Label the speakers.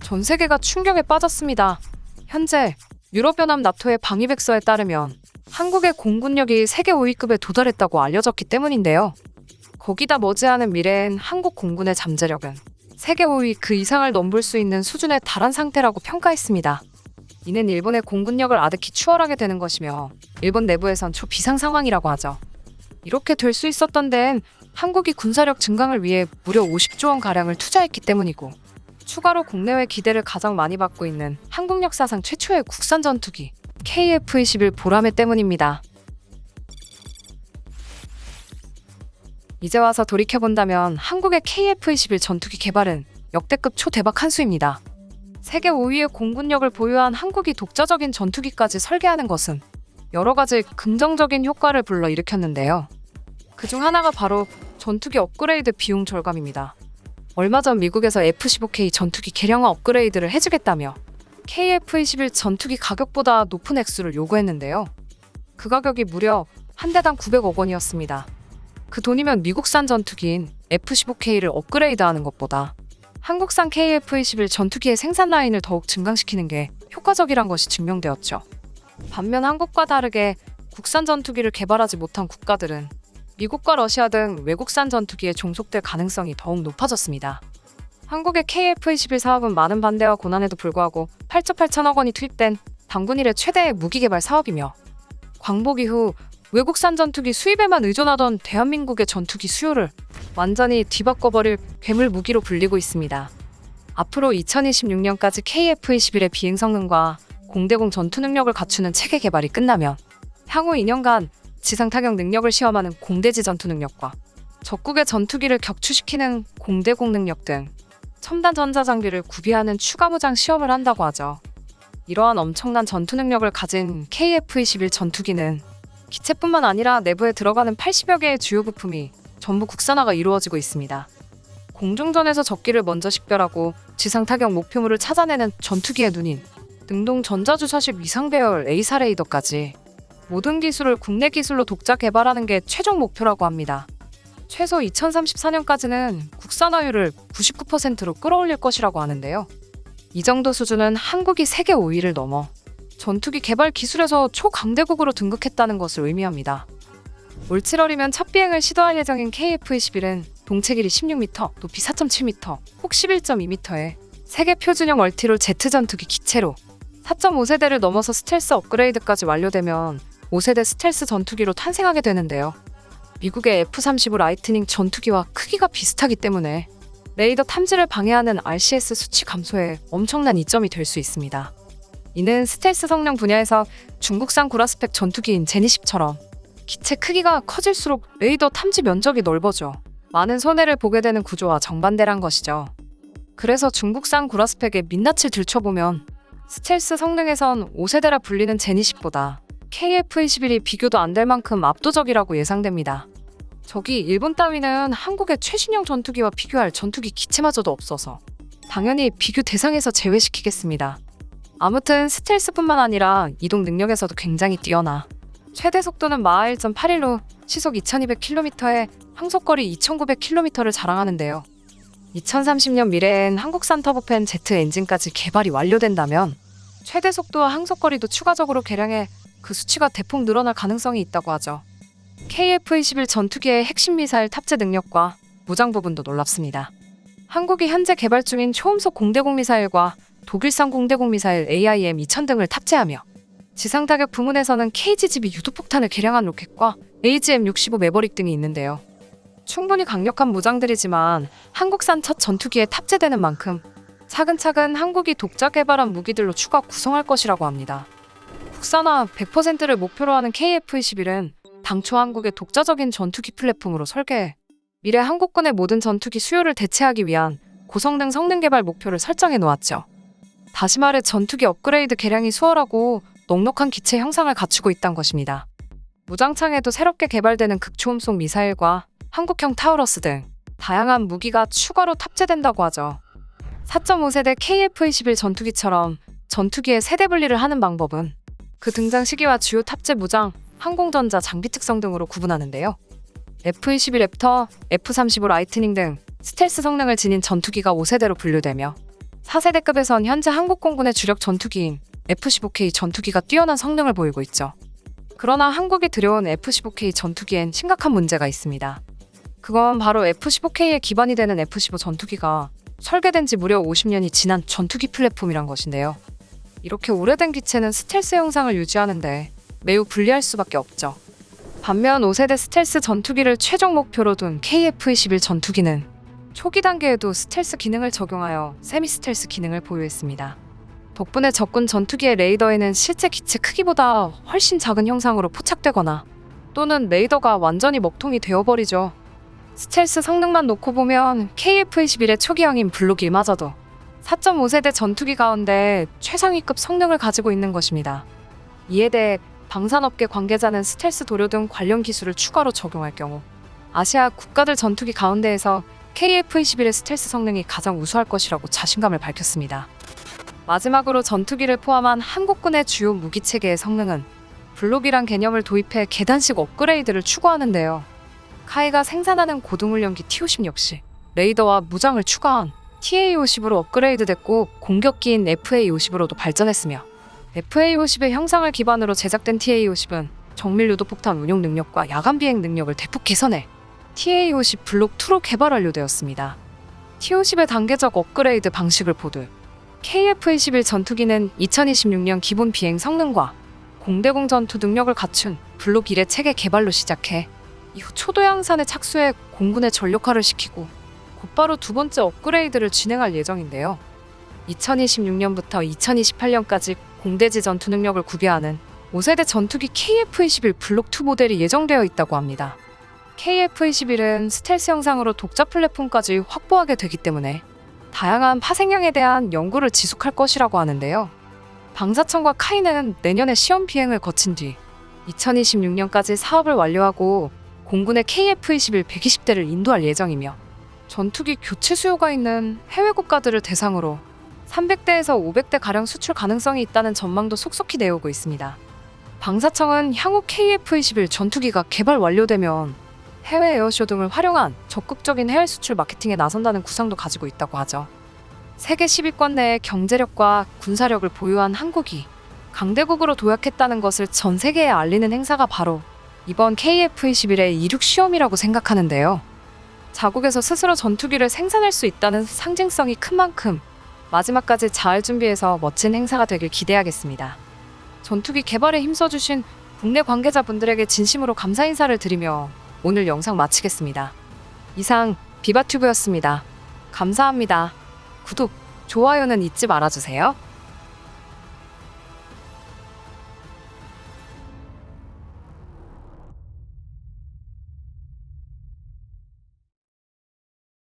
Speaker 1: 전 세계가 충격에 빠졌습니다. 현재 유럽연합 나토의 방위백서에 따르면 한국의 공군력이 세계 5위급에 도달했다고 알려졌기 때문인데요. 거기다 머지않은 미래엔 한국 공군의 잠재력은 세계 5위 그 이상을 넘볼 수 있는 수준에 달한 상태라고 평가했습니다. 이는 일본의 공군력을 아득히 추월하게 되는 것이며 일본 내부에선 초비상 상황이라고 하죠. 이렇게 될 수 있었던 데엔 한국이 군사력 증강을 위해 무려 50조 원가량을 투자했기 때문이고, 추가로 국내외 기대를 가장 많이 받고 있는 한국 역사상 최초의 국산 전투기 KF-21 보라매 때문입니다. 이제 와서 돌이켜본다면 한국의 KF-21 전투기 개발은 역대급 초대박 한 수입니다. 세계 5위의 공군력을 보유한 한국이 독자적인 전투기까지 설계하는 것은 여러 가지 긍정적인 효과를 불러일으켰는데요. 그중 하나가 바로 전투기 업그레이드 비용 절감입니다. 얼마 전 미국에서 F-15K 전투기 개량화 업그레이드를 해주겠다며 KF-21 전투기 가격보다 높은 액수를 요구했는데요. 그 가격이 무려 한 대당 900억 원이었습니다. 그 돈이면 미국산 전투기인 F-15K를 업그레이드하는 것보다 한국산 KF-21 전투기의 생산 라인을 더욱 증강시키는 게 효과적이란 것이 증명되었죠. 반면 한국과 다르게 국산 전투기를 개발하지 못한 국가들은 미국과 러시아 등 외국산 전투기에 종속될 가능성이 더욱 높아졌습니다. 한국의 KF-21 사업은 많은 반대와 고난에도 불구하고 8조 8천억 원이 투입된 단군 이래 최대의 무기개발 사업이며, 광복 이후 외국산 전투기 수입에만 의존하던 대한민국의 전투기 수요를 완전히 뒤바꿔버릴 괴물 무기로 불리고 있습니다. 앞으로 2026년까지 KF-21의 비행 성능과 공대공 전투 능력을 갖추는 체계 개발이 끝나면 향후 2년간 지상 타격 능력을 시험하는 공대지 전투 능력과 적국의 전투기를 격추시키는 공대공 능력 등 첨단 전자장비를 구비하는 추가 무장 시험을 한다고 하죠. 이러한 엄청난 전투 능력을 가진 KF-21 전투기는 기체뿐만 아니라 내부에 들어가는 80여 개의 주요 부품이 전부 국산화가 이루어지고 있습니다. 공중전에서 적기를 먼저 식별하고 지상 타격 목표물을 찾아내는 전투기의 눈인 능동 전자주사식 위상배열 A사 레이더까지 모든 기술을 국내 기술로 독자 개발하는 게 최종 목표라고 합니다. 최소 2034년까지는 국산화율을 99%로 끌어올릴 것이라고 하는데요. 이 정도 수준은 한국이 세계 5위를 넘어 전투기 개발 기술에서 초강대국으로 등극했다는 것을 의미합니다. 올 7월이면 첫 비행을 시도할 예정인 KF-21은 동체 길이 16m, 높이 4.7m, 폭 11.2m의 세계 표준형 얼티롤 Z 전투기 기체로 4.5세대를 넘어서 스텔스 업그레이드까지 완료되면 5세대 스텔스 전투기로 탄생하게 되는데요. 미국의 F-35 라이트닝 전투기와 크기가 비슷하기 때문에 레이더 탐지를 방해하는 RCS 수치 감소에 엄청난 이점이 될 수 있습니다. 이는 스텔스 성능 분야에서 중국산 구라스펙 전투기인 제니10처럼 기체 크기가 커질수록 레이더 탐지 면적이 넓어져 많은 손해를 보게 되는 구조와 정반대란 것이죠. 그래서 중국산 구라스펙의 민낯을 들춰보면 스텔스 성능에선 5세대라 불리는 제니10보다 KF-21이 비교도 안 될 만큼 압도적이라고 예상됩니다. 저기 일본 따위는 한국의 최신형 전투기와 비교할 전투기 기체마저도 없어서 당연히 비교 대상에서 제외시키겠습니다. 아무튼 스텔스뿐만 아니라 이동 능력에서도 굉장히 뛰어나 최대 속도는 마하 1.81로 시속 2200km에 항속거리 2900km를 자랑하는데요. 2030년 미래엔 한국산 터보팬 Z 엔진까지 개발이 완료된다면 최대 속도와 항속거리도 추가적으로 개량해 그 수치가 대폭 늘어날 가능성이 있다고 하죠. KF-21 전투기의 핵심 미사일 탑재 능력과 무장 부분도 놀랍습니다. 한국이 현재 개발 중인 초음속 공대공 미사일과 독일산 공대공 미사일 AIM-2000 등을 탑재하며 지상 타격 부문에서는 KGGB 유도폭탄을 개량한 로켓과 AGM-65 매버릭 등이 있는데요. 충분히 강력한 무장들이지만 한국산 첫 당초에 탑재되는 만큼 차근차근 한국이 독자 개발한 무기들로 추가 구성할 것이라고 합니다. 국산화 100%를 목표로 하는 KF-21은 당초 한국의 독자적인 전투기 플랫폼으로 설계해 미래 한국군의 모든 전투기 수요를 대체하기 위한 고성능 성능 개발 목표를 설정해 놓았죠. 다시 말해 전투기 업그레이드 개량이 수월하고 넉넉한 기체 형상을 갖추고 있다는 것입니다. 무장창에도 새롭게 개발되는 극초음속 미사일과 한국형 타우러스 등 다양한 무기가 추가로 탑재된다고 하죠. 4.5세대 KF-21 전투기처럼 전투기의 세대 분리를 하는 방법은 그 등장 시기와 주요 탑재 무장, 항공전자, 장비 특성 등으로 구분하는데요. F-21 랩터, F-35 라이트닝 등 스텔스 성능을 지닌 전투기가 5세대로 분류되며 4세대급에선 현재 한국공군의 주력 전투기인 F-15K 전투기가 뛰어난 성능을 보이고 있죠. 그러나 한국이 들여온 F-15K 전투기엔 심각한 문제가 있습니다. 그건 바로 F-15K의 기반이 되는 F-15 전투기가 설계된 지 무려 50년이 지난 전투기 플랫폼이란 것인데요. 이렇게 오래된 기체는 스텔스 형상을 유지하는데 매우 불리할 수밖에 없죠. 반면 5세대 스텔스 전투기를 최종 목표로 둔 KF-21 전투기는 초기 단계에도 스텔스 기능을 적용하여 세미 스텔스 기능을 보유했습니다. 덕분에 적군 전투기의 레이더에는 실제 기체 크기보다 훨씬 작은 형상으로 포착되거나 또는 레이더가 완전히 먹통이 되어버리죠. 스텔스 성능만 놓고 보면 KF-21의 초기형인 블록1마저도 4.5세대 전투기 가운데 최상위급 성능을 가지고 있는 것입니다. 이에 대해 방산업계 관계자는 스텔스 도료 등 관련 기술을 추가로 적용할 경우 아시아 국가들 전투기 가운데에서 KF-21의 스텔스 성능이 가장 우수할 것이라고 자신감을 밝혔습니다. 마지막으로 전투기를 포함한 한국군의 주요 무기체계의 성능은 블록이란 개념을 도입해 계단식 업그레이드를 추구하는데요. 카이가 생산하는 고등훈련기 T-50 역시 레이더와 무장을 추가한 TA-50으로 업그레이드됐고 공격기인 FA-50으로도 발전했으며 FA-50의 형상을 기반으로 제작된 TA-50은 정밀 유도폭탄 운용 능력과 야간 비행 능력을 대폭 개선해 TA-50 블록2로 개발 완료되었습니다. T-50의 단계적 업그레이드 방식을 보듯 KF-21 전투기는 2026년 기본 비행 성능과 공대공 전투 능력을 갖춘 블록 1의 체계 개발로 시작해 이후 초도 양산에 착수해 공군의 전력화를 시키고 곧바로 두 번째 업그레이드를 진행할 예정인데요. 2026년부터 2028년까지 공대지 전투 능력을 구비하는 5세대 전투기 KF-21 블록2 모델이 예정되어 있다고 합니다. KF-21은 스텔스 형상으로 독자 플랫폼까지 확보하게 되기 때문에 다양한 파생형에 대한 연구를 지속할 것이라고 하는데요. 방사청과 카이는 내년에 시험 비행을 거친 뒤 2026년까지 사업을 완료하고 공군의 KF-21 120대를 인도할 예정이며 전투기 교체 수요가 있는 해외 국가들을 대상으로 300대에서 500대 가량 수출 가능성이 있다는 전망도 속속히 내오고 있습니다. 방사청은 향후 KF-21 전투기가 개발 완료되면 해외 에어쇼 등을 활용한 적극적인 해외 수출 마케팅에 나선다는 구상도 가지고 있다고 하죠. 세계 10위권 내의 경제력과 군사력을 보유한 한국이 강대국으로 도약했다는 것을 전 세계에 알리는 행사가 바로 이번 KF-21의 이륙 시험이라고 생각하는데요. 자국에서 스스로 전투기를 생산할 수 있다는 상징성이 큰 만큼 마지막까지 잘 준비해서 멋진 행사가 되길 기대하겠습니다. 전투기 개발에 힘써주신 국내 관계자분들에게 진심으로 감사 인사를 드리며 오늘 영상 마치겠습니다. 이상 비바튜브였습니다. 감사합니다. 구독, 좋아요는 잊지 말아주세요.